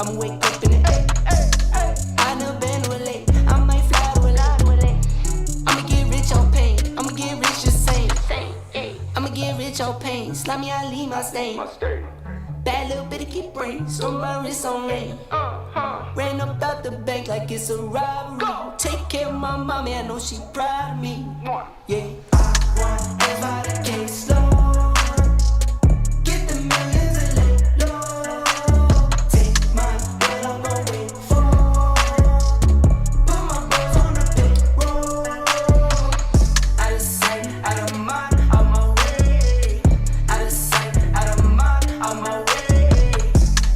I'ma wake up in the I never been to LA. I might fly to LA. I'ma get rich on pain. I'ma get rich the same. I'ma get rich on pain. Slap me, I leave my stain. Bad little bitty keep brain. Storm my wrist on rain. Ran up out the bank like it's a robbery. Take care of my mommy, I know she proud of me. Yeah, I want everybody get slow. Get the millions and lay low. Take my what I'm gonna wait for. Put my boys on the payroll. Out of sight, out of mind, out my way. Out of sight, out of mind, out my way.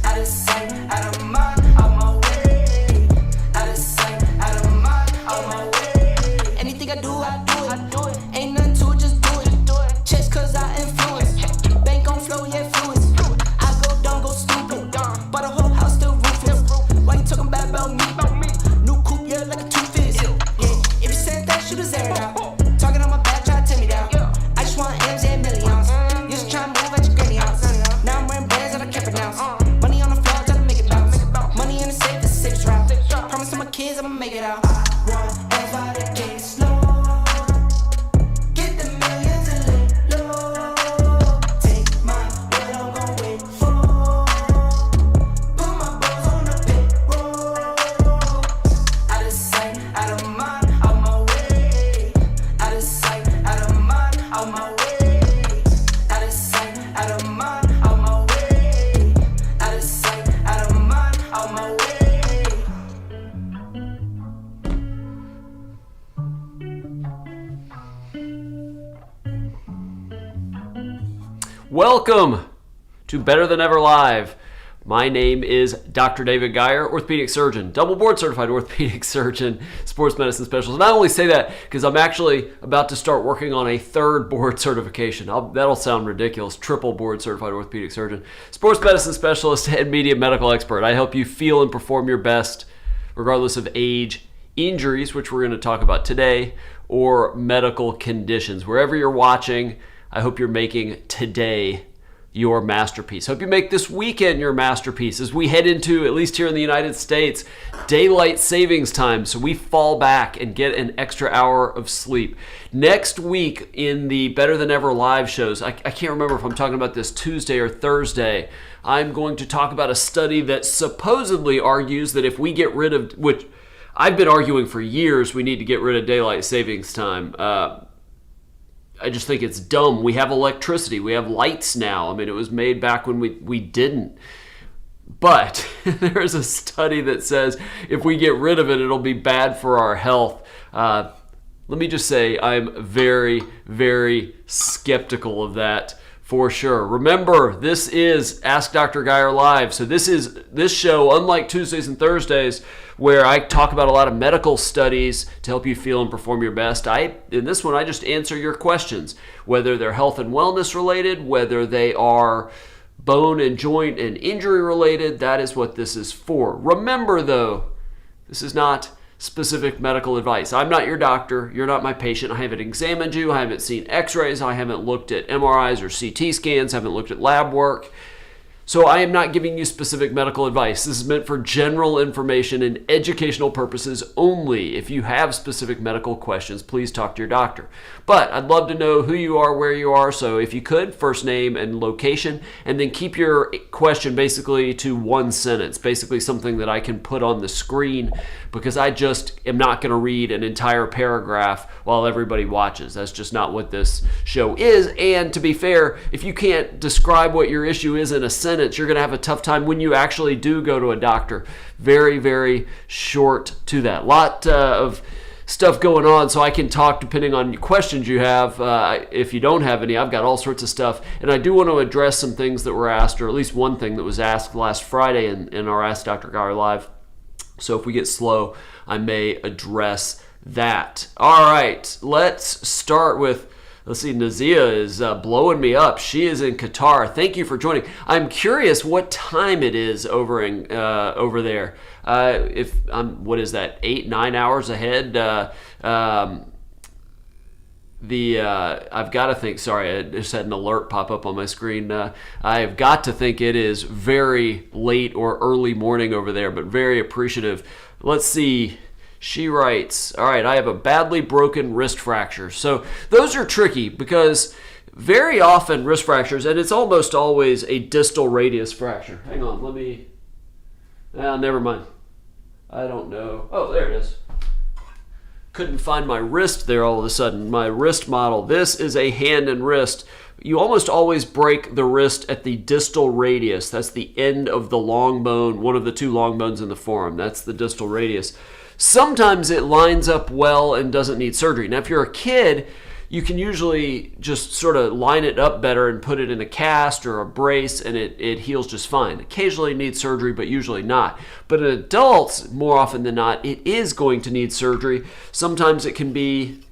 Out of sight, out of mind, out my way. Out of sight, out of mind, out my way. Anything I do it. Ain't nothing to it, just do it. Chest cause I influence. Bank on flow, yeah, fluence. I go dumb, go stupid. But the whole house still roofless. Why you talking bad about me? New coupe, yeah, like a two-fist. Yeah, if you said that, shoot his air out. Talking on my back, try to tear me down. I just want M's and millions. You just try to move at your granny house. Now I'm wearing bands that I can't pronounce. Money on the floor, try to make it bounce. Money in the safe, it's a safe route. Promise to my kids, I'ma make it out. I want everybody to get slow. Get the millions and lay low. Take my what I'm gonna wait for. Put my boys on the payroll. Out of sight, out of mind, out my way. Out of sight, out of mind, out my way. Out of sight, out of mind, out my way. Out of sight, out of mind, out my way. Welcome to Better Than Ever Live. My name is Dr. David Geier, orthopedic surgeon, double board certified orthopedic surgeon, sports medicine specialist. And I only say that because I'm actually about to start working on a third board certification. That'll sound ridiculous. Triple board certified orthopedic surgeon, sports medicine specialist, and media medical expert. I help you feel and perform your best regardless of age, injuries, which we're going to talk about today, or medical conditions. Wherever you're watching, I hope you're making today your masterpiece. Hope you make this weekend your masterpiece as we head into, at least here in the United States, daylight savings time. So we fall back and get an extra hour of sleep. Next week in the Better Than Ever live shows, I can't remember if I'm talking about this Tuesday or Thursday, I'm going to talk about a study that supposedly argues that if we get rid of, which I've been arguing for years, we need to get rid of daylight savings time. I just think it's dumb. We have electricity. We have lights now. I mean, it was made back when we didn't. But there's a study that says if we get rid of it, it'll be bad for our health. Let me just say I'm very, very skeptical of that for sure. Remember, this is Ask Dr. Geier Live. So this show, unlike Tuesdays and Thursdays, where I talk about a lot of medical studies to help you feel and perform your best. In this one, I just answer your questions, whether they're health and wellness related, whether they are bone and joint and injury related. That is what this is for. Remember, though, this is not specific medical advice. I'm not your doctor. You're not my patient. I haven't examined you. I haven't seen x-rays. I haven't looked at MRIs or CT scans. I haven't looked at lab work. So I am not giving you specific medical advice. This is meant for general information and educational purposes only. If you have specific medical questions, please talk to your doctor. But I'd love to know who you are, where you are. So if you could, first name and location, and then keep your question basically to one sentence, basically something that I can put on the screen, because I just am not going to read an entire paragraph while everybody watches. That's just not what this show is. And to be fair, if you can't describe what your issue is in a sentence, you're going to have a tough time when you actually do go to a doctor. Very, very short to that. Lot of stuff going on, so I can talk depending on questions you have. If you don't have any, I've got all sorts of stuff. And I do want to address some things that were asked, or at least one thing that was asked last Friday in our Ask Dr. Geier Live. So if we get slow, I may address that. All right, let's start with, let's see, Nazia is blowing me up. She is in Qatar. Thank you for joining. I'm curious what time it is over there. If what is that, 8-9 hours ahead? I've got to think, sorry, I just had an alert pop up on my screen. I've got to think it is very late or early morning over there, but very appreciative. Let's see. She writes, all right, I have a badly broken wrist fracture. So those are tricky because very often wrist fractures, and it's almost always a distal radius fracture. Hang on, never mind. I don't know. Oh, there it is. Couldn't find my wrist there all of a sudden. My wrist model. This is a hand and wrist. You almost always break the wrist at the distal radius. That's the end of the long bone, one of the two long bones in the forearm. That's the distal radius. Sometimes it lines up well and doesn't need surgery. Now, if you're a kid, you can usually just sort of line it up better and put it in a cast or a brace, and it heals just fine. Occasionally it needs surgery, but usually not. But in adults, more often than not, it is going to need surgery. Sometimes it can be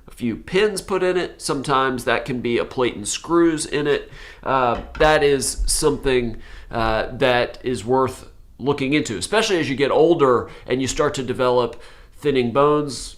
a few pins put in it. Sometimes that can be a plate and screws in it. That is something that is worth looking into, especially as you get older and you start to develop thinning bones,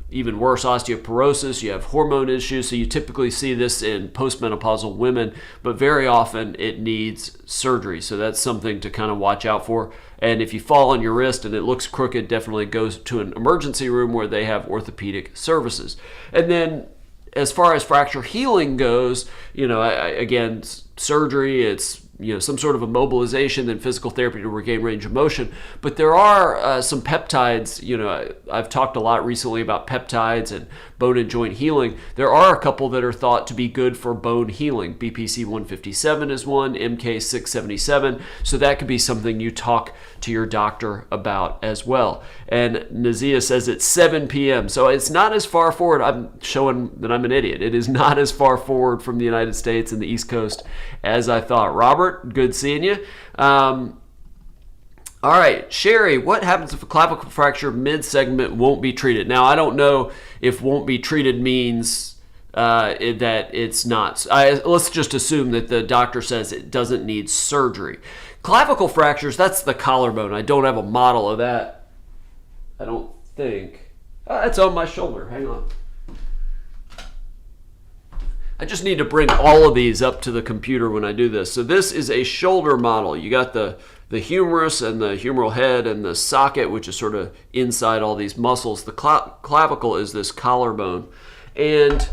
even worse, osteoporosis, you have hormone issues. So you typically see this in postmenopausal women, but very often it needs surgery. So that's something to kind of watch out for. And if you fall on your wrist and it looks crooked, definitely go to an emergency room where they have orthopedic services. And then as far as fracture healing goes, again, surgery, it's some sort of immobilization, then physical therapy to regain range of motion. But there are some peptides. I've talked a lot recently about peptides and bone and joint healing. There are a couple that are thought to be good for bone healing. BPC 157 is one, MK 677. So that could be something you talk to your doctor about as well. And Nazia says it's 7 p.m. So it's not as far forward. I'm showing that I'm an idiot. It is not as far forward from the United States and the East Coast as I thought. Robert, good seeing you. All right, Sherry, what happens if a clavicle fracture mid-segment won't be treated? Now, I don't know if won't be treated means that it's not. Let's just assume that the doctor says it doesn't need surgery. Clavicle fractures, that's the collarbone. I don't have a model of that. I don't think. It's on my shoulder. Hang on. I just need to bring all of these up to the computer when I do this. So this is a shoulder model. You got the humerus and the humeral head and the socket, which is sort of inside all these muscles. The clavicle is this collarbone. And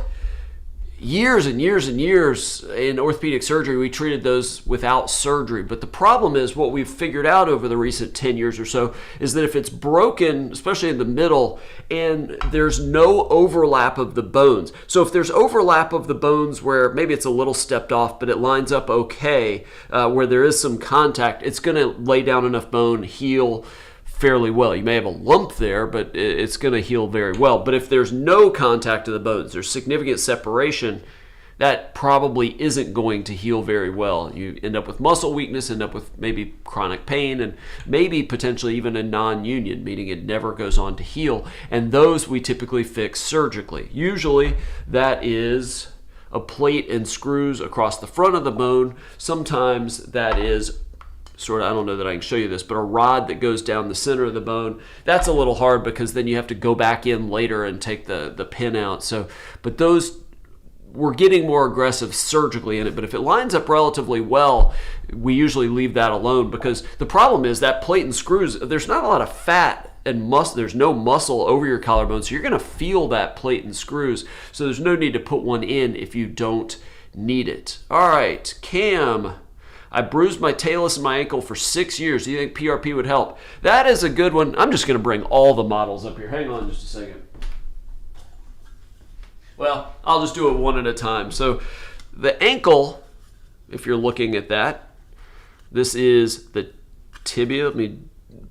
years and years and years in orthopedic surgery, we treated those without surgery. But the problem is, what we've figured out over the recent 10 years or so is that if it's broken, especially in the middle, and there's no overlap of the bones. So if there's overlap of the bones where maybe it's a little stepped off, but it lines up okay, where there is some contact, it's going to lay down enough bone, heal fairly well. You may have a lump there, but it's going to heal very well. But if there's no contact to the bones, there's significant separation, that probably isn't going to heal very well. You end up with muscle weakness, end up with maybe chronic pain, and maybe potentially even a non-union, meaning it never goes on to heal. And those we typically fix surgically. Usually that is a plate and screws across the front of the bone. Sometimes that is sort of, I don't know that I can show you this, but a rod that goes down the center of the bone. That's a little hard because then you have to go back in later and take the pin out. So, but those, we're getting more aggressive surgically in it. But if it lines up relatively well, we usually leave that alone, because the problem is that plate and screws, there's not a lot of fat and muscle. There's no muscle over your collarbone, so you're going to feel that plate and screws. So there's no need to put one in if you don't need it. All right, Cam. I bruised my tailless and my ankle for 6 years. Do you think PRP would help? That is a good one. I'm just going to bring all the models up here. Hang on just a second. Well, I'll just do it one at a time. So the ankle, if you're looking at that, this is the tibia. Let me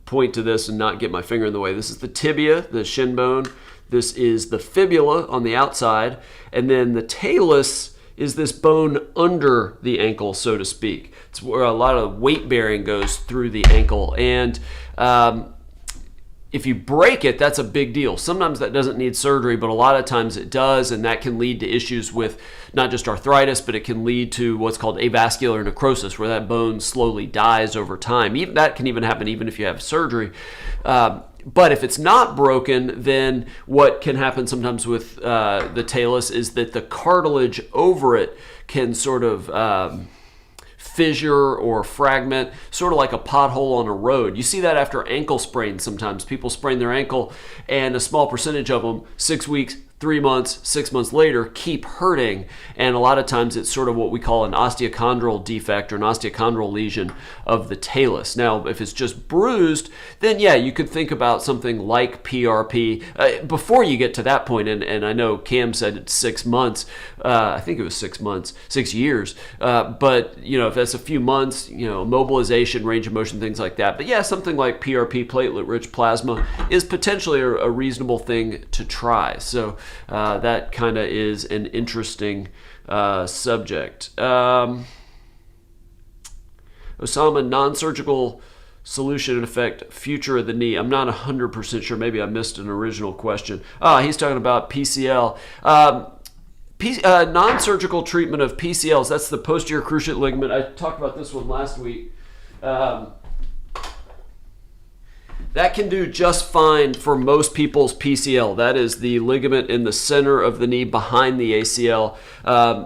point to this and not get my finger in the way. This is the tibia, the shin bone. This is the fibula on the outside. And then the tailless is this bone under the ankle, so to speak. It's where a lot of weight bearing goes through the ankle. And if you break it, that's a big deal. Sometimes that doesn't need surgery, but a lot of times it does, and that can lead to issues with not just arthritis, but it can lead to what's called avascular necrosis, where that bone slowly dies over time. Even that can even happen even if you have surgery. But if it's not broken, then what can happen sometimes with the tailless is that the cartilage over it can sort of fissure or fragment, sort of like a pothole on a road. You see that after ankle sprains sometimes. People sprain their ankle, and a small percentage of them, 6 weeks, 3 months, 6 months later, keep hurting. And a lot of times it's sort of what we call an osteochondral defect or an osteochondral lesion of the tailless. Now, if it's just bruised, then yeah, you could think about something like PRP before you get to that point. And I know Cam said it's 6 months. I think it was 6 months, 6 years. But, you know, if that's a few months, you know, mobilization, range of motion, things like that. But yeah, something like PRP, platelet-rich plasma, is potentially a reasonable thing to try. So that kind of is an interesting subject. Osama, non-surgical solution in effect, future of the knee. I'm not 100% sure. Maybe I missed an original question. He's talking about PCL. Non-surgical treatment of PCLs, that's the posterior cruciate ligament. I talked about this one last week. That can do just fine for most people's PCL. That is the ligament in the center of the knee behind the ACL.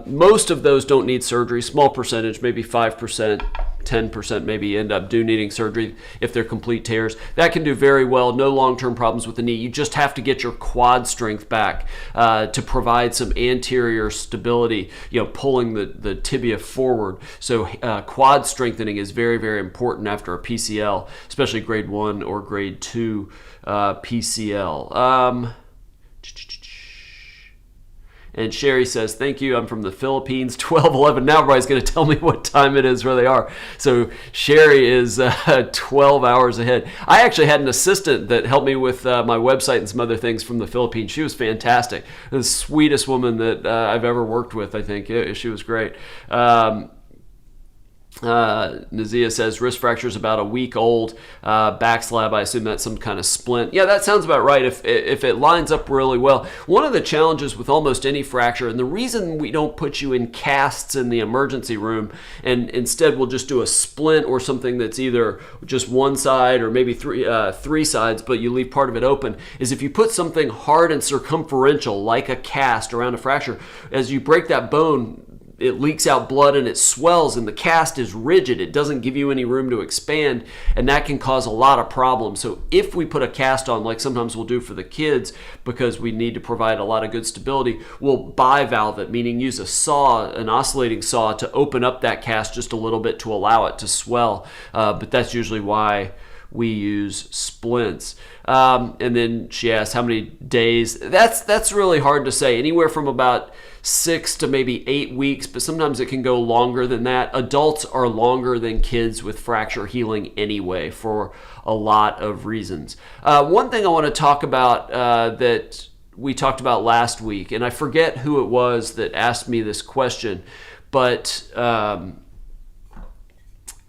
Most of those don't need surgery. Small percentage, maybe 5%, 10% maybe end up needing surgery if they're complete tears. That can do very well. No long-term problems with the knee. You just have to get your quad strength back to provide some anterior stability, you know, pulling the tibia forward. So quad strengthening is very, very important after a PCL, especially grade 1 or grade 2 PCL. And Sherry says, thank you, I'm from the Philippines, 12:11. Now everybody's going to tell me what time it is where they are. So Sherry is 12 hours ahead. I actually had an assistant that helped me with my website and some other things from the Philippines. She was fantastic. The sweetest woman that I've ever worked with, I think. Yeah, she was great. Nazia says wrist fracture is about a week old. Back slab, I assume that's some kind of splint. Yeah, that sounds about right if it lines up really well. One of the challenges with almost any fracture, and the reason we don't put you in casts in the emergency room and instead we'll just do a splint or something that's either just one side or maybe three sides, but you leave part of it open, is if you put something hard and circumferential like a cast around a fracture, as you break that bone, it leaks out blood and it swells, and the cast is rigid. It doesn't give you any room to expand, and that can cause a lot of problems. So if we put a cast on, like sometimes we'll do for the kids because we need to provide a lot of good stability, we'll bivalve it, meaning use a saw, an oscillating saw, to open up that cast just a little bit to allow it to swell. But that's usually why we use splints. And then she asked how many days. That's really hard to say. Anywhere from about 6 to maybe 8 weeks, but sometimes it can go longer than that. Adults are longer than kids with fracture healing anyway for a lot of reasons. One thing I want to talk about that we talked about last week, and I forget who it was that asked me this question, but God,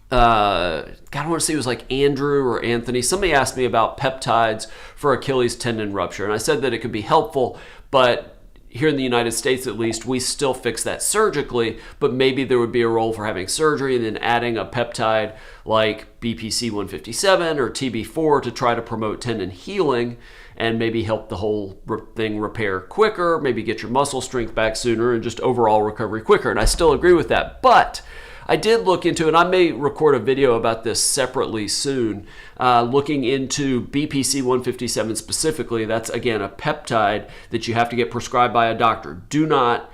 I want to say it was like Andrew or Anthony. Somebody asked me about peptides for Achilles tendon rupture, and I said that it could be helpful, but here in the United States at least, we still fix that surgically, but maybe there would be a role for having surgery and then adding a peptide like BPC 157 or TB4 to try to promote tendon healing and maybe help the whole thing repair quicker, maybe get your muscle strength back sooner and just overall recovery quicker. And I still agree with that. But I did look into, and I may record a video about this separately soon, looking into BPC 157 specifically. That's, again, a peptide that you have to get prescribed by a doctor. Do not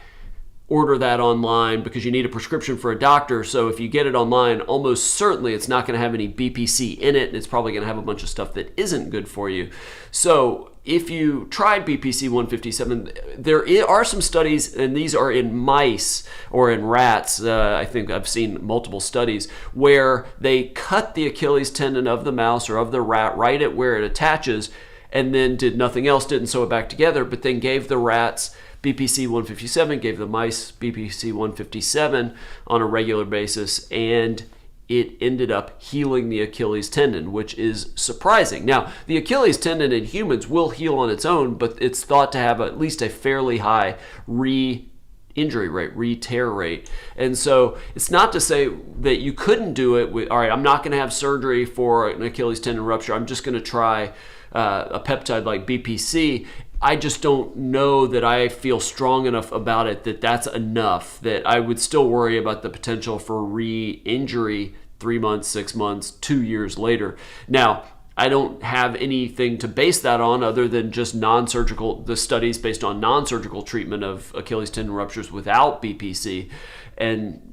order that online because you need a prescription for a doctor. So if you get it online, almost certainly it's not going to have any BPC in it, and it's probably going to have a bunch of stuff that isn't good for you. So if you tried BPC 157, there are some studies, and these are in mice or in rats. I think I've seen multiple studies where they cut the Achilles tendon of the mouse or of the rat right at where it attaches and then did nothing else, didn't sew it back together, but then gave the rats BPC 157, gave the mice BPC 157 on a regular basis, and it ended up healing the Achilles tendon, which is surprising. Now, the Achilles tendon in humans will heal on its own, but it's thought to have at least a fairly high injury rate, re-tear rate. And so it's not to say that you couldn't do it with, all right, I'm not going to have surgery for an Achilles tendon rupture. I'm just going to try a peptide like BPC. I just don't know that I feel strong enough about it that that's enough, that I would still worry about the potential for re-injury 3 months, 6 months, 2 years later. Now, I don't have anything to base that on other than just non-surgical, the studies based on non-surgical treatment of Achilles tendon ruptures without BPC. And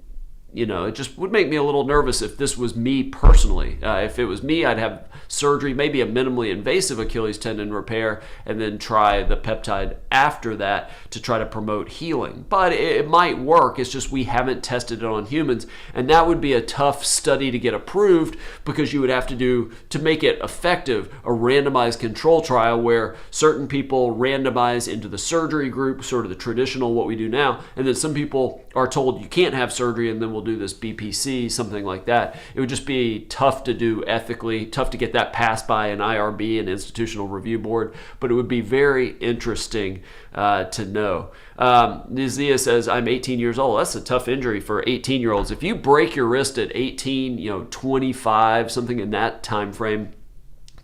it just would make me a little nervous if this was me personally. If it was me, I'd have surgery, maybe a minimally invasive Achilles tendon repair, and then try the peptide after that to try to promote healing. But it might work. It's just we haven't tested it on humans. And that would be a tough study to get approved, because you would have to do, to make it effective, a randomized control trial where certain people randomize into the surgery group, sort of the traditional what we do now, and then some people are told you can't have surgery and then we'll do this BPC, something like that. It would just be tough to do ethically, tough to get that passed by an IRB, an institutional review board, but it would be very interesting to know. Nizia says, I'm 18 years old. That's a tough injury for 18-year-olds. If you break your wrist at 18, 25, something in that time frame,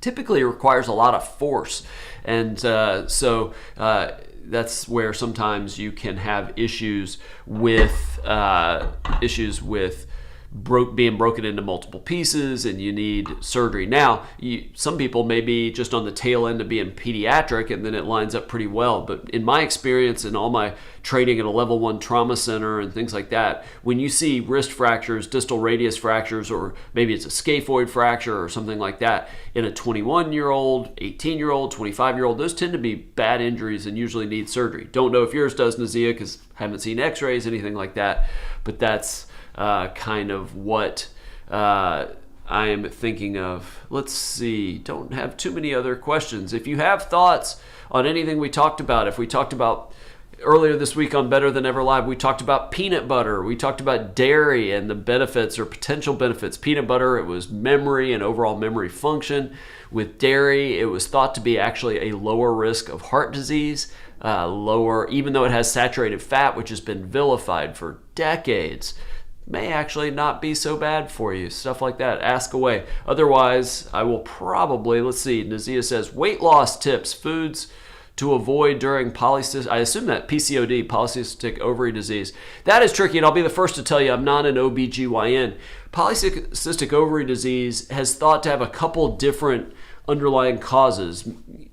typically it requires a lot of force. And so that's where sometimes you can have issues with being broken into multiple pieces, and you need surgery. Now, some people may be just on the tail end of being pediatric, and then it lines up pretty well. But in my experience and all my training at a level 1 trauma center and things like that, when you see wrist fractures, distal radius fractures, or maybe it's a scaphoid fracture or something like that in a 21-year-old, 18-year-old, 25-year-old, those tend to be bad injuries and usually need surgery. Don't know if yours does, Nazia, because I haven't seen x-rays, anything like that, but that's kind of what I am thinking of. Let's see, don't have too many other questions. If you have thoughts on anything we talked about, if we talked about earlier this week on Better Than Ever Live, we talked about peanut butter, we talked about dairy and the benefits or potential benefits. Peanut butter, it was memory and overall memory function. With dairy, it was thought to be actually a lower risk of heart disease, lower, even though it has saturated fat, which has been vilified for decades, may actually not be so bad for you. Stuff like that. Ask away. Otherwise, I will probably, let's see, Nazia says, weight loss tips, foods to avoid during polycystic, I assume that PCOD, polycystic ovary disease. That is tricky, and I'll be the first to tell you I'm not an OBGYN. Polycystic ovary disease has thought to have a couple different underlying causes,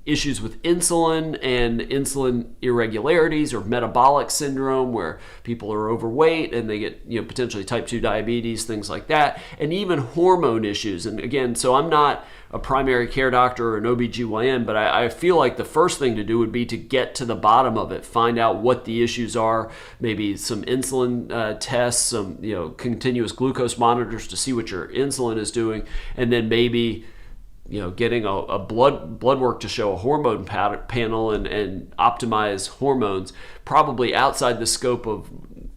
issues with insulin and insulin irregularities or metabolic syndrome where people are overweight and they get potentially type 2 diabetes, things like that, and even hormone issues. And again, so I'm not a primary care doctor or an OBGYN, but I feel like the first thing to do would be to get to the bottom of it, find out what the issues are, maybe some insulin tests, some continuous glucose monitors to see what your insulin is doing, and then maybe getting a blood work to show a hormone panel and optimize hormones, probably outside the scope of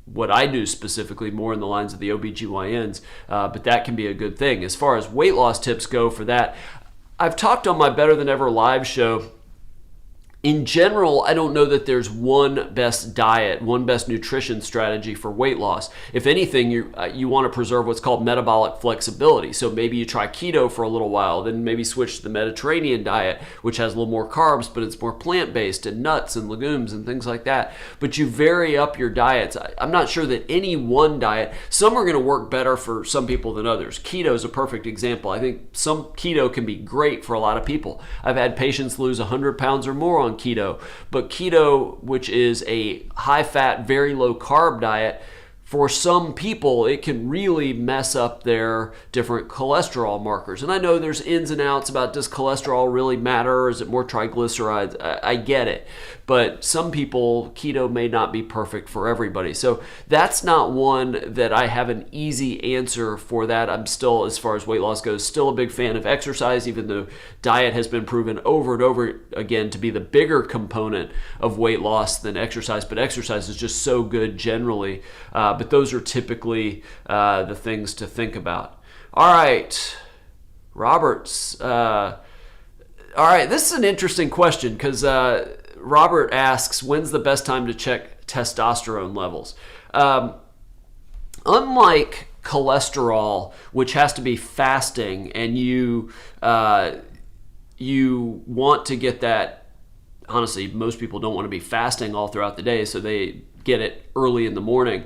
what I do specifically, more in the lines of the OBGYNs, but that can be a good thing. As far as weight loss tips go for that, I've talked on my Better Than Ever Live show. In general, I don't know that there's one best diet, one best nutrition strategy for weight loss. If anything, you want to preserve what's called metabolic flexibility. So maybe you try keto for a little while, then maybe switch to the Mediterranean diet, which has a little more carbs, but it's more plant-based and nuts and legumes and things like that. But you vary up your diets. I'm not sure that any one diet, some are going to work better for some people than others. Keto is a perfect example. I think some keto can be great for a lot of people. I've had patients lose 100 pounds or more on keto, but keto, which is a high fat, very low carb diet, for some people, it can really mess up their different cholesterol markers. And I know there's ins and outs about, does cholesterol really matter, or is it more triglycerides? I get it. But some people, keto may not be perfect for everybody. So that's not one that I have an easy answer for that. I'm still, as far as weight loss goes, still a big fan of exercise, even though diet has been proven over and over again to be the bigger component of weight loss than exercise. But exercise is just so good generally. But those are typically the things to think about. All right, Robert's. All right, this is an interesting question because Robert asks, when's the best time to check testosterone levels? Unlike cholesterol, which has to be fasting, and you want to get that. Honestly, most people don't want to be fasting all throughout the day, so they get it early in the morning.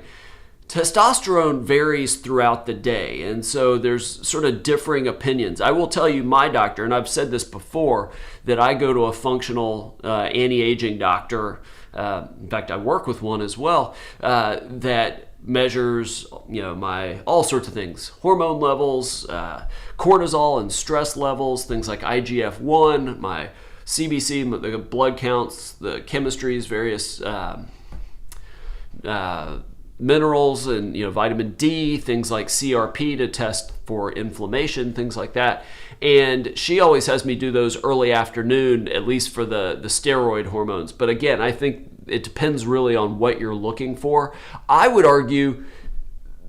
Testosterone varies throughout the day, and so there's sort of differing opinions. I will tell you, my doctor, and I've said this before, that I go to a functional anti-aging doctor. In fact, I work with one as well that measures, my all sorts of things: hormone levels, cortisol and stress levels, things like IGF-1, my CBC, the blood counts, the chemistries, various minerals, and vitamin D, things like CRP to test for inflammation, things like that. And she always has me do those early afternoon, at least for the steroid hormones. But again, I think it depends really on what you're looking for. I would argue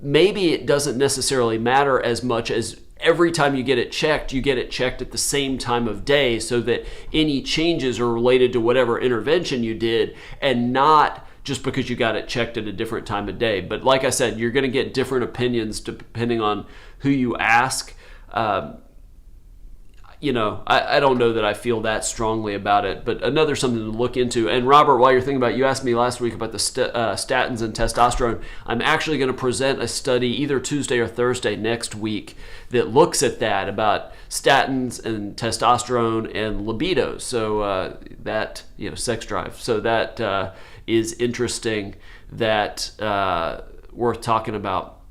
maybe it doesn't necessarily matter as much as every time you get it checked at the same time of day, so that any changes are related to whatever intervention you did, and not just because you got it checked at a different time of day. But like I said, you're going to get different opinions depending on who you ask. I don't know that I feel that strongly about it, but another something to look into. And Robert, while you're thinking about it, you asked me last week about the statins and testosterone. I'm actually going to present a study either Tuesday or Thursday next week that looks at that, about statins and testosterone and libido. So sex drive. So that is interesting, that worth talking about.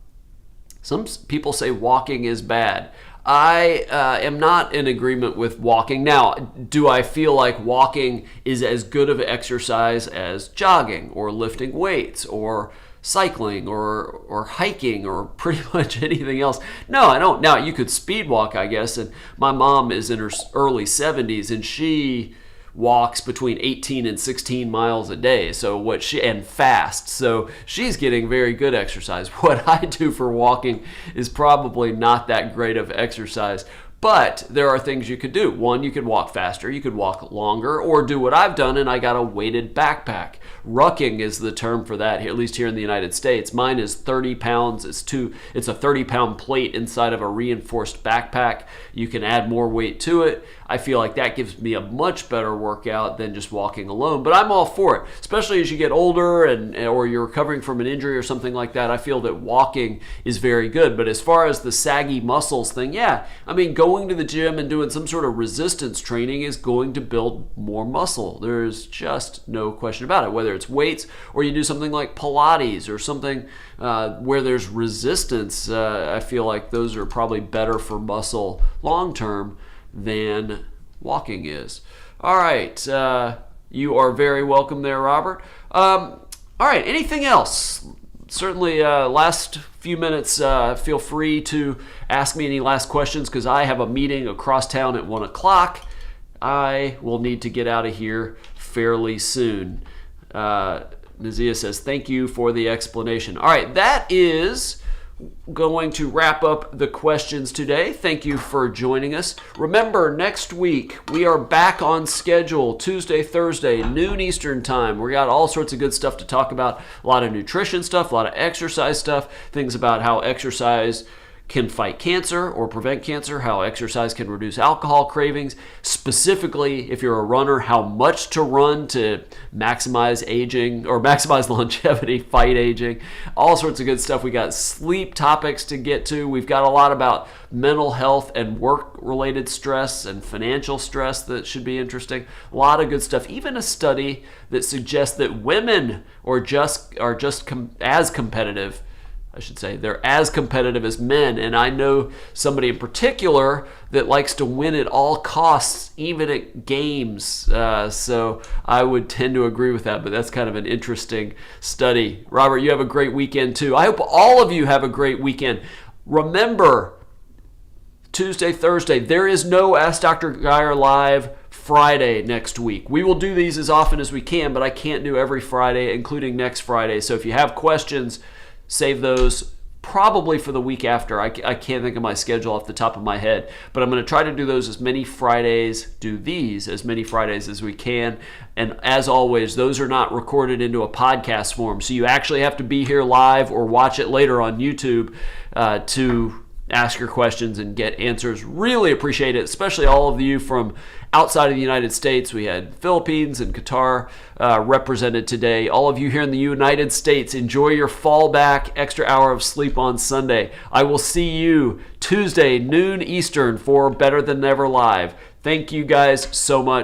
Some people say walking is bad. I am not in agreement with walking. Now, do I feel like walking is as good of an exercise as jogging or lifting weights or cycling or hiking or pretty much anything else? No, I don't. Now, you could speed walk, I guess, and my mom is in her early 70s, and she walks between 18 and 16 miles a day, and fast. So she's getting very good exercise. What I do for walking is probably not that great of exercise. But there are things you could do. One, you could walk faster, you could walk longer, or do what I've done, and I got a weighted backpack. Rucking is the term for that, at least here in the United States. Mine is 30 pounds. It's a 30-pound plate inside of a reinforced backpack. You can add more weight to it. I feel like that gives me a much better workout than just walking alone, but I'm all for it, especially as you get older or you're recovering from an injury or something like that. I feel that walking is very good. But as far as the saggy muscles thing, going to the gym and doing some sort of resistance training is going to build more muscle. There's just no question about it. Whether it's weights or you do something like Pilates or something where there's resistance, I feel like those are probably better for muscle long term than walking is. All right. You are very welcome there, Robert. All right. Anything else? Certainly, last few minutes, feel free to ask me any last questions, because I have a meeting across town at 1 o'clock. I will need to get out of here fairly soon. Nazia says, thank you for the explanation. All right, that is going to wrap up the questions today. Thank you for joining us. Remember, next week we are back on schedule, Tuesday, Thursday, noon Eastern time. We got all sorts of good stuff to talk about, a lot of nutrition stuff, a lot of exercise stuff, things about how exercise can fight cancer or prevent cancer, how exercise can reduce alcohol cravings, specifically if you're a runner, how much to run to maximize aging or maximize longevity, fight aging, all sorts of good stuff. We got sleep topics to get to. We've got a lot about mental health and work-related stress and financial stress that should be interesting. A lot of good stuff. Even a study that suggests that women are just as competitive. I should say they're as competitive as men, and I know somebody in particular that likes to win at all costs, even at games. So I would tend to agree with that, but that's kind of an interesting study. Robert, you have a great weekend too. I hope all of you have a great weekend. Remember, Tuesday, Thursday, there is no Ask Dr. Geier Live Friday next week. We will do these as often as we can, but I can't do every Friday, including next Friday. So if you have questions, save those, probably for the week after. I can't think of my schedule off the top of my head, but I'm going to try to do those as many Fridays, as many Fridays as we can. And as always, those are not recorded into a podcast form, so you actually have to be here live or watch it later on YouTube to ask your questions and get answers. Really appreciate it, especially all of you from outside of the United States. We had Philippines and Qatar represented today. All of you here in the United States, enjoy your fallback extra hour of sleep on Sunday. I will see you Tuesday, noon Eastern for Better Than Ever Live. Thank you guys so much.